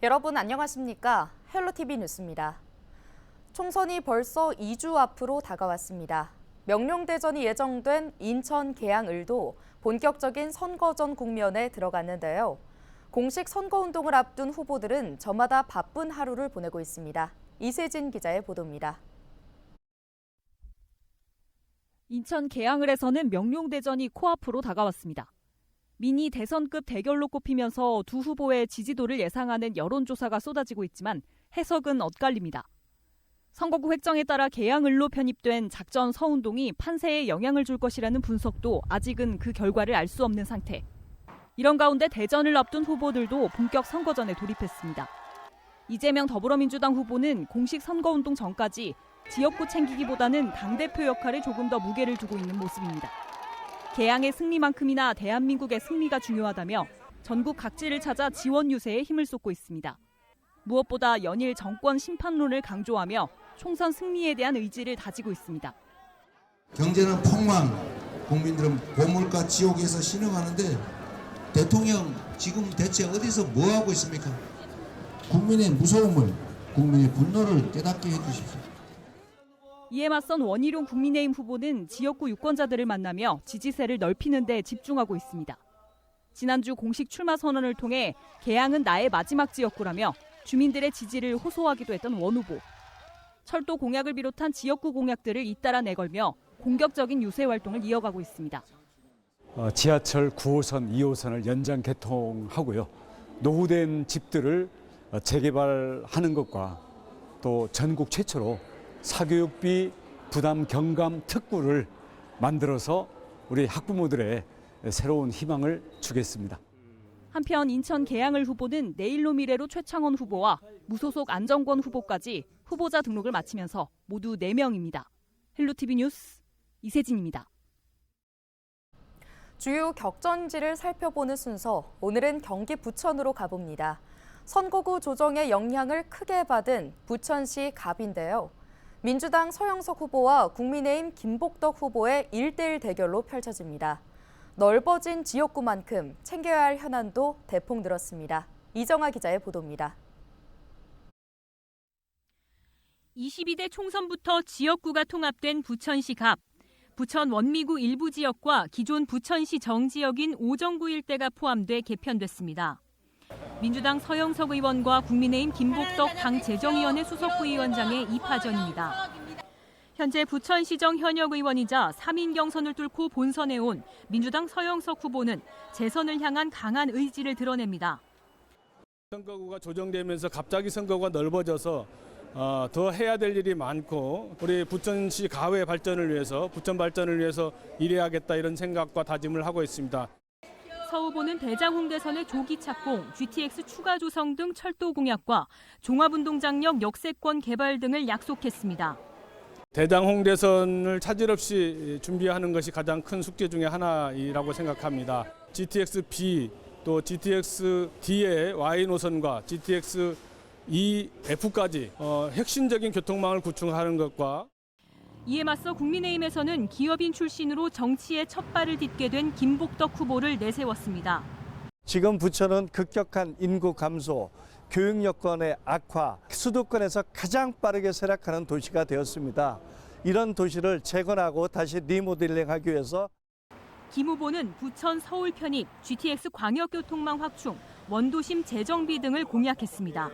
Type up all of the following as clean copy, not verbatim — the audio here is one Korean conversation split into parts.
여러분 안녕하십니까? 헬로티비 뉴스입니다. 총선이 벌써 2주 앞으로 다가왔습니다. 명룡대전이 예정된 인천 계양을도 본격적인 선거전 국면에 들어갔는데요. 공식 선거운동을 앞둔 후보들은 저마다 바쁜 하루를 보내고 있습니다. 이세진 기자의 보도입니다. 인천 계양을에서는 명룡대전이 코앞으로 다가왔습니다. 미니 대선급 대결로 꼽히면서 두 후보의 지지도를 예상하는 여론조사가 쏟아지고 있지만 해석은 엇갈립니다. 선거구 획정에 따라 계양을로 편입된 작전 서운동이 판세에 영향을 줄 것이라는 분석도 아직은 그 결과를 알 수 없는 상태. 이런 가운데 대전을 앞둔 후보들도 본격 선거전에 돌입했습니다. 이재명 더불어민주당 후보는 공식 선거운동 전까지 지역구 챙기기보다는 당대표 역할에 조금 더 무게를 두고 있는 모습입니다. 계양의 승리만큼이나 대한민국의 승리가 중요하다며 전국 각지를 찾아 지원 유세에 힘을 쏟고 있습니다. 무엇보다 연일 정권 심판론을 강조하며 총선 승리에 대한 의지를 다지고 있습니다. 경제는 폭망, 국민들은 고물가 지옥에서 신음하는데 대통령 지금 대체 어디서 뭐하고 있습니까? 국민의 무서움을, 국민의 분노를 깨닫게 해주십시오. 이에 맞선 원희룡 국민의힘 후보는 지역구 유권자들을 만나며 지지세를 넓히는 데 집중하고 있습니다. 지난주 공식 출마 선언을 통해 계양은 나의 마지막 지역구라며 주민들의 지지를 호소하기도 했던 원 후보. 철도 공약을 비롯한 지역구 공약들을 잇따라 내걸며 공격적인 유세 활동을 이어가고 있습니다. 지하철 9호선, 2호선을 연장 개통하고요. 노후된 집들을 재개발하는 것과 또 전국 최초로 사교육비 부담 경감 특구를 만들어서 우리 학부모들의 새로운 희망을 주겠습니다. 한편 인천 계양을 후보는 내일로 미래로 최창원 후보와 무소속 안정권 후보까지 후보자 등록을 마치면서 모두 4명입니다. 헬로티비 뉴스 이세진입니다. 주요 격전지를 살펴보는 순서, 오늘은 경기 부천으로 가봅니다. 선거구 조정의 영향을 크게 받은 부천시 갑인데요. 민주당 서영석 후보와 국민의힘 김복덕 후보의 1대1 대결로 펼쳐집니다. 넓어진 지역구만큼 챙겨야 할 현안도 대폭 늘었습니다. 이정아 기자의 보도입니다. 22대 총선부터 지역구가 통합된 부천시 갑. 부천 원미구 일부 지역과 기존 부천시 정지역인 오정구 일대가 포함돼 개편됐습니다. 민주당 서영석 의원과 국민의힘 김복덕 당재정위원회 수석부위원장의 2파전입니다. 현재 부천시정 현역 의원이자 3인 경선을 뚫고 본선에 온 민주당 서영석 후보는 재선을 향한 강한 의지를 드러냅니다. 선거구가 조정되면서 갑자기 선거구가 넓어져서 더 해야 될 일이 많고 우리 부천시 가외 발전을 위해서 부천 발전을 위해서 일해야겠다 이런 생각과 다짐을 하고 있습니다. 서 후보는 대장 홍대선의 조기 착공, GTX 추가 조성 등 철도 공약과 종합운동장역 역세권 개발 등을 약속했습니다. 대장 홍대선을 차질 없이 준비하는 것이 가장 큰 숙제 중에 하나이라고 생각합니다. GTX B 또 GTX D의 Y 노선과 GTX E F까지 핵심적인 교통망을 구축하는 것과 이에 맞서 국민의힘에서는 기업인 출신으로 정치에 첫 발을 딛게 된 김복덕 후보를 내세웠습니다. 지금 부천은 급격한 인구 감소, 교육 여건의 악화, 수도권에서 가장 빠르게 쇠락하는 도시가 되었습니다. 이런 도시를 재건하고 다시 리모델링하기 위해서 김 후보는 부천 서울 편입, GTX 광역교통망 확충, 원도심 재정비 등을 공약했습니다.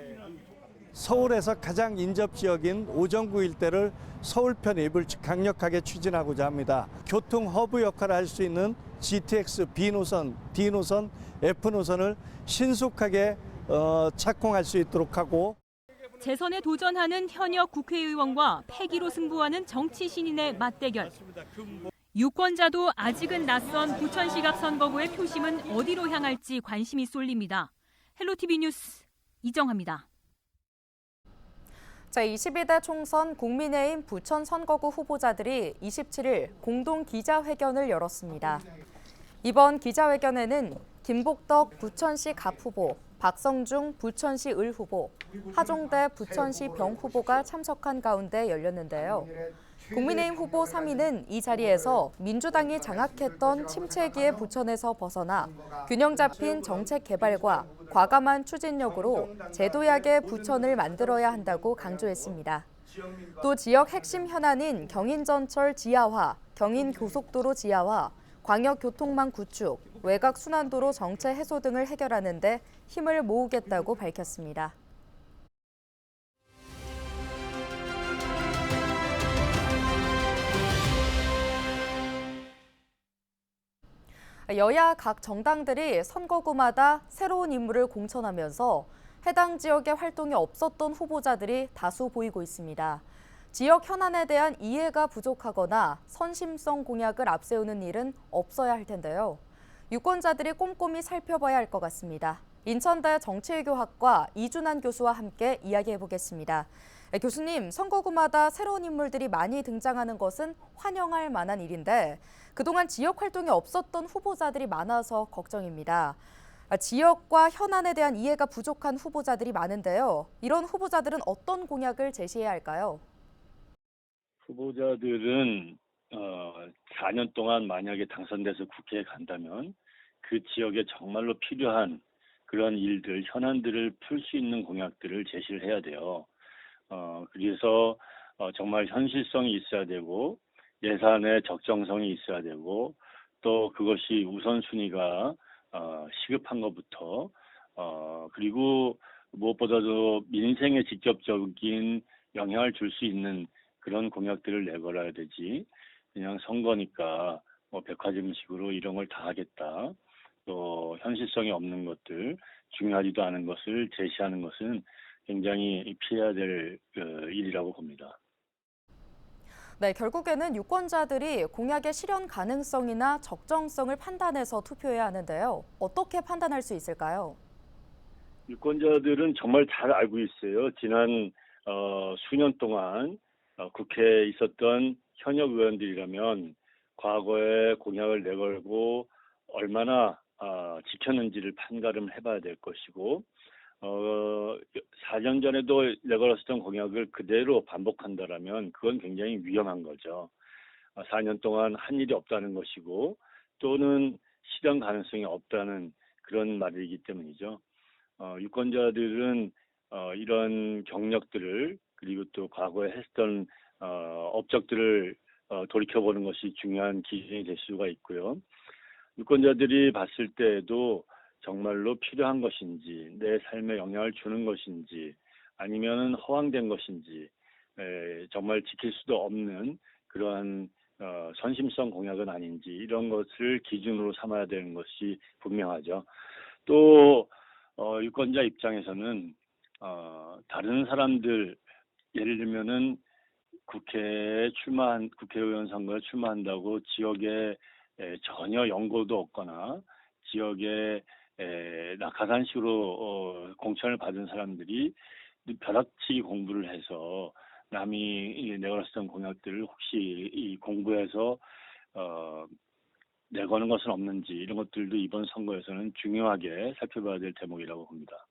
서울에서 가장 인접 지역인 오정구 일대를 서울 편입을 강력하게 추진하고자 합니다. 교통 허브 역할을 할 수 있는 GTX B 노선, D 노선, F 노선을 신속하게 착공할 수 있도록 하고 재선에 도전하는 현역 국회의원과 패기로 승부하는 정치 신인의 맞대결. 유권자도 아직은 낯선 부천시 갑 선거구의 표심은 어디로 향할지 관심이 쏠립니다. 헬로티비 뉴스 이정아입니다. 제22대 총선 국민의힘 부천 선거구 후보자들이 27일 공동 기자회견을 열었습니다. 이번 기자회견에는 김복덕 부천시 갑 후보, 박성중 부천시 을 후보, 하종대 부천시 병 후보가 참석한 가운데 열렸는데요. 국민의힘 후보 3위는 이 자리에서 민주당이 장악했던 침체기의 부천에서 벗어나 균형 잡힌 정책 개발과 과감한 추진력으로 제도약의 부천을 만들어야 한다고 강조했습니다. 또 지역 핵심 현안인 경인전철 지하화, 경인고속도로 지하화, 광역교통망 구축, 외곽순환도로 정체 해소 등을 해결하는 데 힘을 모으겠다고 밝혔습니다. 여야 각 정당들이 선거구마다 새로운 인물을 공천하면서 해당 지역에 활동이 없었던 후보자들이 다수 보이고 있습니다. 지역 현안에 대한 이해가 부족하거나 선심성 공약을 앞세우는 일은 없어야 할 텐데요. 유권자들이 꼼꼼히 살펴봐야 할 것 같습니다. 인천대 정치외교학과 이준환 교수와 함께 이야기해보겠습니다. 교수님, 선거구마다 새로운 인물들이 많이 등장하는 것은 환영할 만한 일인데 그동안 지역 활동이 없었던 후보자들이 많아서 걱정입니다. 지역과 현안에 대한 이해가 부족한 후보자들이 많은데요. 이런 후보자들은 어떤 공약을 제시해야 할까요? 후보자들은 4년 동안 만약에 당선돼서 국회에 간다면 그 지역에 정말로 필요한 그런 일들, 현안들을 풀 수 있는 공약들을 제시를 해야 돼요. 그래서 정말 현실성이 있어야 되고 예산의 적정성이 있어야 되고 또 그것이 우선순위가 시급한 것부터 그리고 무엇보다도 민생에 직접적인 영향을 줄 수 있는 그런 공약들을 내걸어야 되지 그냥 선거니까 뭐 백화점식으로 이런 걸 다 하겠다 또 현실성이 없는 것들 중요하지도 않은 것을 제시하는 것은 굉장히 피해야 될 일이라고 봅니다. 네, 결국에는 유권자들이 공약의 실현 가능성이나 적정성을 판단해서 투표해야 하는데요. 어떻게 판단할 수 있을까요? 유권자들은 정말 잘 알고 있어요. 지난 수년 동안 국회에 있었던 현역 의원들이라면 과거에 공약을 내걸고 얼마나 지켰는지를 판가름을 해봐야 될 것이고 4년 전에도 내걸었던 공약을 그대로 반복한다라면 그건 굉장히 위험한 거죠. 4년 동안 한 일이 없다는 것이고 또는 실현 가능성이 없다는 그런 말이기 때문이죠. 유권자들은 이런 경력들을 그리고 또 과거에 했던 업적들을 돌이켜보는 것이 중요한 기준이 될 수가 있고요. 유권자들이 봤을 때에도 정말로 필요한 것인지 내 삶에 영향을 주는 것인지 아니면 허황된 것인지 정말 지킬 수도 없는 그러한 선심성 공약은 아닌지 이런 것을 기준으로 삼아야 되는 것이 분명하죠. 또 유권자 입장에서는 다른 사람들 예를 들면은 국회의원 선거에 출마한다고 지역에 전혀 연고도 없거나 지역에 낙하산식으로 공천을 받은 사람들이 벼락치기 공부를 해서 남이 내걸었던 공약들을 혹시 공부해서 내거는 것은 없는지 이런 것들도 이번 선거에서는 중요하게 살펴봐야 될 대목이라고 봅니다.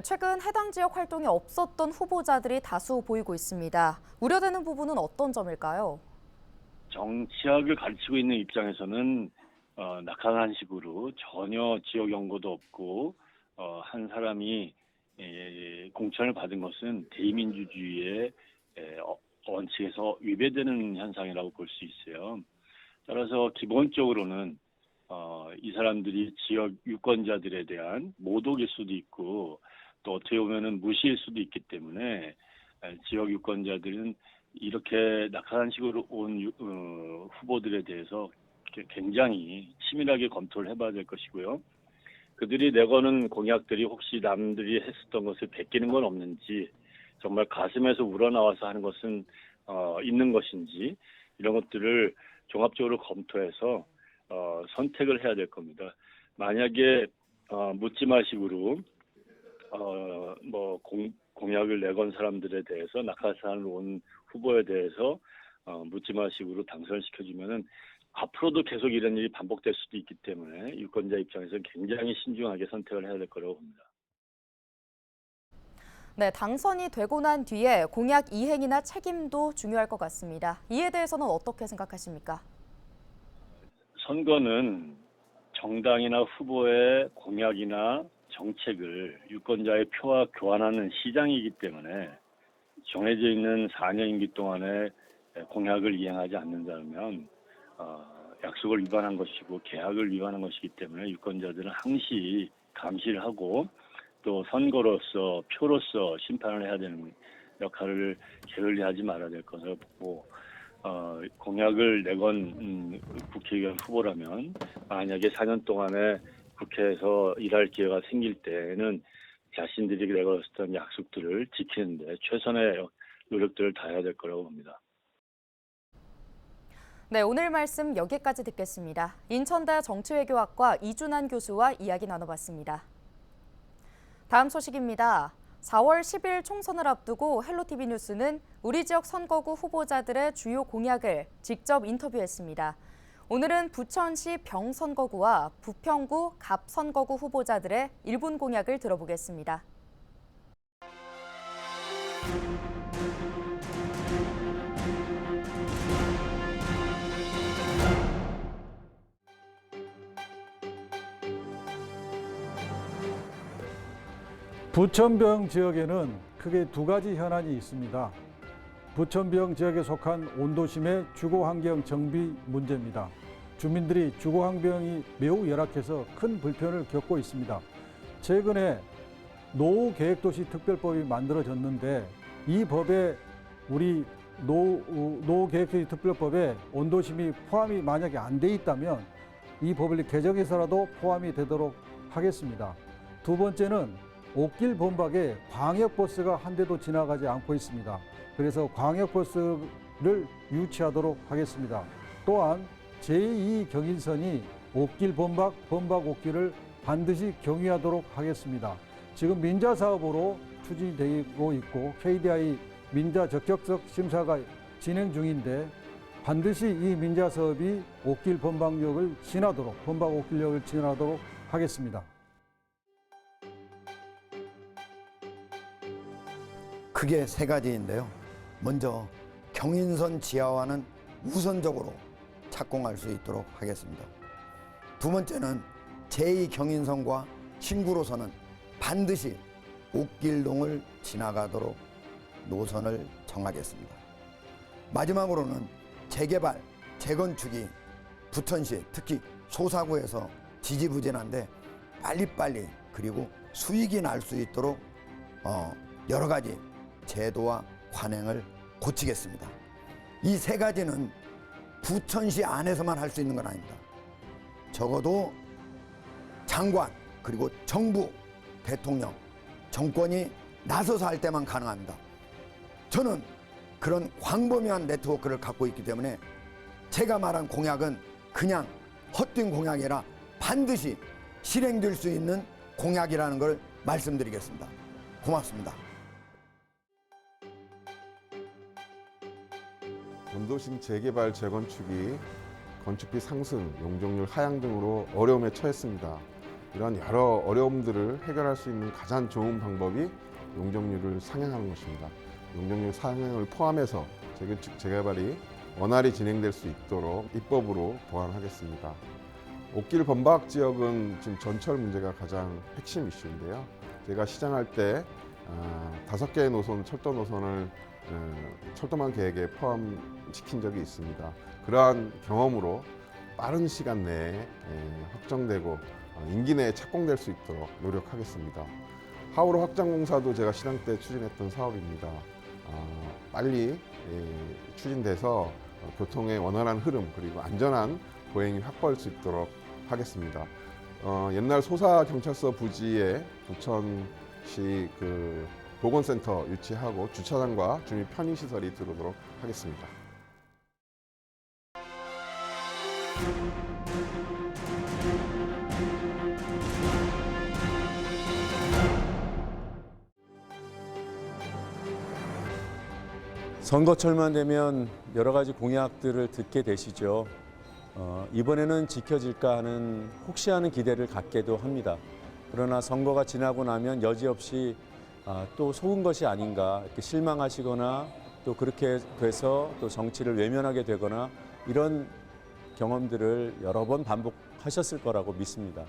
최근 해당 지역 활동이 없었던 후보자들이 다수 보이고 있습니다. 우려되는 부분은 어떤 점일까요? 정치학을 가르치고 있는 입장에서는 낙하산식으로 전혀 지역 연고도 없고 한 사람이 공천을 받은 것은 대의민주주의의 원칙에서 위배되는 현상이라고 볼 수 있어요. 따라서 기본적으로는 이 사람들이 지역 유권자들에 대한 모독일 수도 있고 또 어떻게 보면은 무시일 수도 있기 때문에 지역 유권자들은 이렇게 낙하산식으로 온 후보들에 대해서 굉장히 치밀하게 검토를 해봐야 될 것이고요. 그들이 내거는 공약들이 혹시 남들이 했었던 것을 베끼는 건 없는지 정말 가슴에서 우러나와서 하는 것은 있는 것인지 이런 것들을 종합적으로 검토해서 선택을 해야 될 겁니다. 만약에 묻지마식으로 공약을 내건 사람들에 대해서 낙하산을 온 후보에 대해서 묻지마식으로 당선시켜주면은 앞으로도 계속 이런 일이 반복될 수도 있기 때문에 유권자 입장에서 굉장히 신중하게 선택을 해야 될 거라고 봅니다. 네, 당선이 되고 난 뒤에 공약 이행이나 책임도 중요할 것 같습니다. 이에 대해서는 어떻게 생각하십니까? 선거는 정당이나 후보의 공약이나 정책을 유권자의 표와 교환하는 시장이기 때문에 정해져 있는 4년 임기 동안에 공약을 이행하지 않는다면 약속을 위반한 것이고 계약을 위반한 것이기 때문에 유권자들은 항시 감시를 하고 또 선거로서 표로서 심판을 해야 되는 역할을 게을리하지 말아야 될 것을 보고 공약을 내건 국회의원 후보라면 만약에 4년 동안에 국회에서 일할 기회가 생길 때에는 자신들이 내걸었던 약속들을 지키는 데 최선의 노력들을 다해야 될 거라고 봅니다. 네, 오늘 말씀 여기까지 듣겠습니다. 인천대 정치외교학과 이준환 교수와 이야기 나눠봤습니다. 다음 소식입니다. 4월 10일 총선을 앞두고 헬로티비 뉴스는 우리 지역 선거구 후보자들의 주요 공약을 직접 인터뷰했습니다. 오늘은 부천시 병선거구와 부평구 갑선거구 후보자들의 1분 공약을 들어보겠습니다. 부천병 지역에는 크게 두 가지 현안이 있습니다. 부천병 지역에 속한 온도심의 주거환경 정비 문제입니다. 주민들이 주거환경이 매우 열악해서 큰 불편을 겪고 있습니다. 최근에 노후계획도시 특별법이 만들어졌는데 이 법에 우리 노후계획도시 특별법에 온도심이 포함이 만약에 안 돼 있다면 이 법을 개정해서라도 포함이 되도록 하겠습니다. 두 번째는 옥길 범박에 광역버스가 한 대도 지나가지 않고 있습니다. 그래서 광역버스를 유치하도록 하겠습니다. 또한 제2경인선이 옥길 범박 옥길을 반드시 경유하도록 하겠습니다. 지금 민자사업으로 추진되고 있고 KDI 민자적격적 심사가 진행 중인데 반드시 이 민자사업이 옥길 범박 옥길역을 지나도록 하겠습니다. 크게 세 가지인데요. 먼저 경인선 지하화는 우선적으로 착공할 수 있도록 하겠습니다. 두 번째는 제2경인선과 신구로선은 반드시 옥길동을 지나가도록 노선을 정하겠습니다. 마지막으로는 재개발, 재건축이 부천시 특히 소사구에서 지지부진한데 빨리빨리 그리고 수익이 날 수 있도록 여러 가지 제도와 관행을 고치겠습니다. 이 세 가지는 부천시 안에서만 할 수 있는 건 아닙니다. 적어도 장관 그리고 정부, 대통령, 정권이 나서서 할 때만 가능합니다. 저는 그런 광범위한 네트워크를 갖고 있기 때문에 제가 말한 공약은 그냥 헛된 공약이 아니라 반드시 실행될 수 있는 공약이라는 걸 말씀드리겠습니다. 고맙습니다. 온도심 재개발 재건축이 건축비 상승, 용적률 하향 등으로 어려움에 처했습니다. 이런 여러 어려움들을 해결할 수 있는 가장 좋은 방법이 용적률을 상향하는 것입니다. 용적률 상향을 포함해서 재건축 재개발이 원활히 진행될 수 있도록 입법으로 보완하겠습니다. 옥길 범박 지역은 지금 전철 문제가 가장 핵심 이슈인데요. 제가 시장할 때 5개의 노선, 철도 노선을 철도망 계획에 포함시킨 적이 있습니다. 그러한 경험으로 빠른 시간 내에 확정되고 임기 내에 착공될 수 있도록 노력하겠습니다. 하우로 확장 공사도 제가 시장 때 추진했던 사업입니다. 빨리 추진돼서 교통의 원활한 흐름 그리고 안전한 보행이 확보할 수 있도록 하겠습니다. 옛날 소사경찰서 부지에 부천시 보건센터 유치하고 주차장과 주민 편의시설이 들어오도록 하겠습니다. 선거철만 되면 여러 가지 공약들을 듣게 되시죠. 이번에는 지켜질까 하는 혹시 하는 기대를 갖게도 합니다. 그러나 선거가 지나고 나면 여지없이 또 속은 것이 아닌가 이렇게 실망하시거나 또 그렇게 돼서 또 정치를 외면하게 되거나 이런 경험들을 여러 번 반복하셨을 거라고 믿습니다.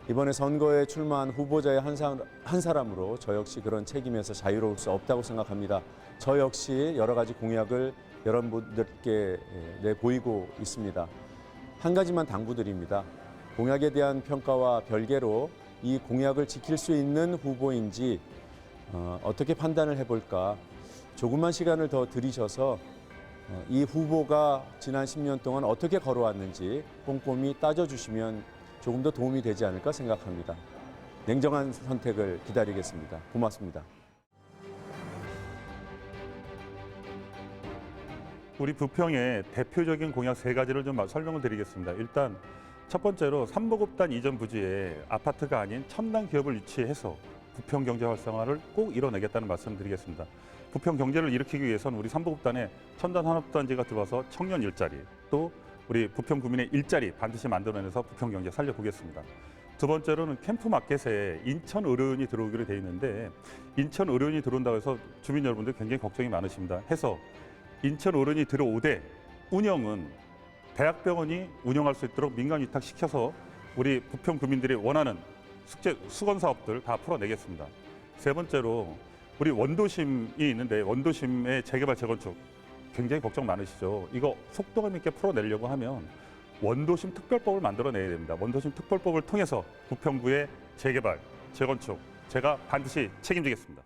이번에 선거에 출마한 후보자의 한 사람으로 저 역시 그런 책임에서 자유로울 수 없다고 생각합니다. 저 역시 여러 가지 공약을 여러분들께 내보이고 있습니다. 한 가지만 당부드립니다. 공약에 대한 평가와 별개로 이 공약을 지킬 수 있는 후보인지 어떻게 판단을 해볼까. 조금만 시간을 더 들이셔서 이 후보가 지난 10년 동안 어떻게 걸어왔는지 꼼꼼히 따져주시면 조금 더 도움이 되지 않을까 생각합니다. 냉정한 선택을 기다리겠습니다. 고맙습니다. 우리 부평의 대표적인 공약 3가지를 좀 설명을 드리겠습니다. 일단 첫 번째로 삼보급단 이전 부지에 아파트가 아닌 첨단 기업을 유치해서 부평 경제 활성화를 꼭 이뤄내겠다는 말씀을 드리겠습니다. 부평 경제를 일으키기 위해서는 우리 삼보급단에 첨단 산업단지가 들어와서 청년 일자리, 또 우리 부평 구민의 일자리 반드시 만들어내서 부평 경제 살려보겠습니다. 두 번째로는 캠프마켓에 인천 의료원이 들어오기로 돼 있는데 인천 의료원이 들어온다고 해서 주민 여러분들 굉장히 걱정이 많으십니다. 해서 인천 의료원이 들어오되 운영은 대학병원이 운영할 수 있도록 민간 위탁시켜서 우리 부평 구민들이 원하는 수건 사업들 다 풀어내겠습니다. 세 번째로 우리 원도심이 있는데 원도심의 재개발 재건축 굉장히 걱정 많으시죠. 이거 속도감 있게 풀어내려고 하면 원도심 특별법을 만들어내야 됩니다. 원도심 특별법을 통해서 부평구의 재개발, 재건축 제가 반드시 책임지겠습니다.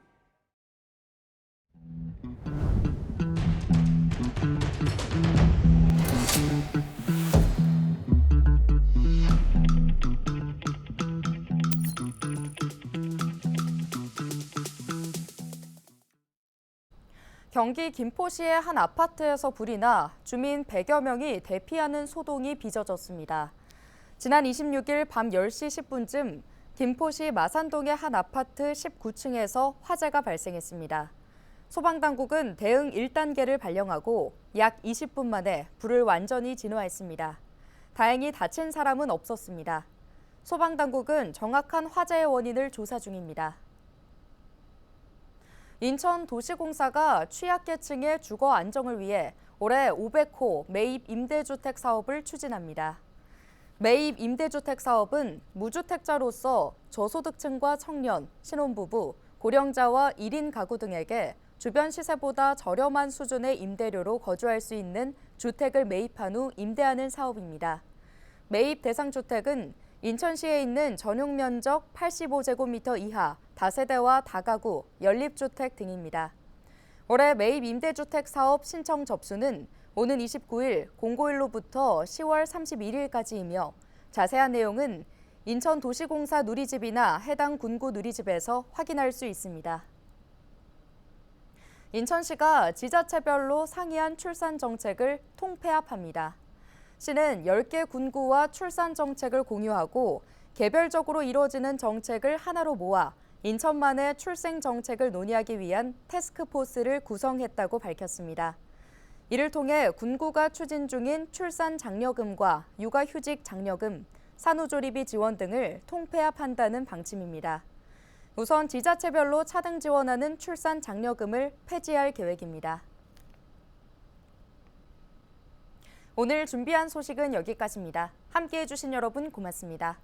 경기 김포시의 한 아파트에서 불이 나 주민 100여 명이 대피하는 소동이 빚어졌습니다. 지난 26일 밤 10시 10분쯤 김포시 마산동의 한 아파트 19층에서 화재가 발생했습니다. 소방당국은 대응 1단계를 발령하고 약 20분 만에 불을 완전히 진화했습니다. 다행히 다친 사람은 없었습니다. 소방당국은 정확한 화재의 원인을 조사 중입니다. 인천도시공사가 취약계층의 주거 안정을 위해 올해 500호 매입 임대주택 사업을 추진합니다. 매입 임대주택 사업은 무주택자로서 저소득층과 청년, 신혼부부, 고령자와 1인 가구 등에게 주변 시세보다 저렴한 수준의 임대료로 거주할 수 있는 주택을 매입한 후 임대하는 사업입니다. 매입 대상 주택은 인천시에 있는 전용 면적 85제곱미터 이하 다세대와 다가구, 연립주택 등입니다. 올해 매입 임대주택 사업 신청 접수는 오는 29일 공고일로부터 10월 31일까지이며 자세한 내용은 인천도시공사 누리집이나 해당 군구 누리집에서 확인할 수 있습니다. 인천시가 지자체별로 상이한 출산 정책을 통폐합합니다. 시는 10개 군구와 출산 정책을 공유하고 개별적으로 이루어지는 정책을 하나로 모아 인천만의 출생 정책을 논의하기 위한 태스크포스를 구성했다고 밝혔습니다. 이를 통해 군구가 추진 중인 출산 장려금과 육아휴직 장려금, 산후조리비 지원 등을 통폐합한다는 방침입니다. 우선 지자체별로 차등 지원하는 출산 장려금을 폐지할 계획입니다. 오늘 준비한 소식은 여기까지입니다. 함께해 주신 여러분 고맙습니다.